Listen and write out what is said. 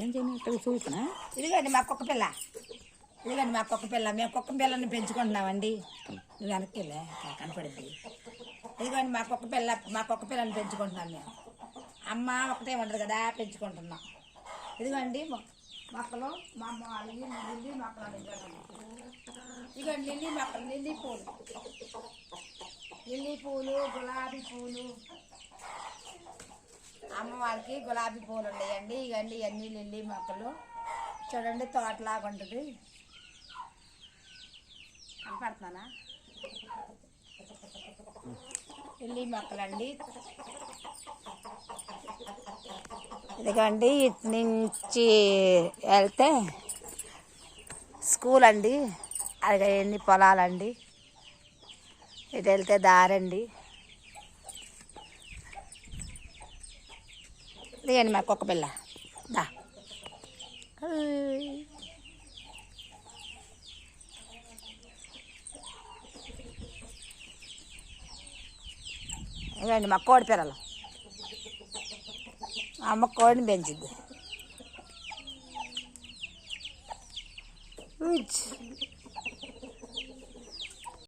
ఏం చేయని చూస్తున్నా. ఇదిగోండి మా కుక్క పిల్ల, ఇదిగోండి మా కుక్క పిల్ల. మేము కుక్క పిల్లని పెంచుకుంటున్నామండి. నువ్వు వెనక్కి వెళ్ళే కనపడింది. ఇదిగోండి మా కుక్క పిల్ల, మా కుక్క పిల్లని పెంచుకుంటున్నాం మేము. అమ్మ ఒకటే ఉండదు కదా, పెంచుకుంటున్నాం. ఇదిగోండి మొక్కలు, మా అమ్మ వాళ్ళవి లిల్లీ మొక్కలు. ఇదిగోండి లిల్లీ మొక్కలు, లిల్లీ పూలు, లిల్లీ పూలు, గులాబీ పూలు. అమ్మ వాళ్ళకి గులాబీ పూలు ఉన్నాయండి. ఇవన్నీ ఇవన్నీ లిల్లీ మొక్కలు. చూడండి తోటలాగా ఉంటుంది. కనపడుతున్నానా? లిల్లీ మొక్కలండి. ఇదిగోండి ఇటు నుంచి వెళ్తే స్కూల్ అండి. అది ఎన్ని పొలాలండి. ఇటు వెళ్తే దారండి. ఇదిగండి మా కుక్క పిల్ల. దా ఇదిగండి మా కోడి పిల్లలు. అమ్మ కోడిని పెంచుద్ది.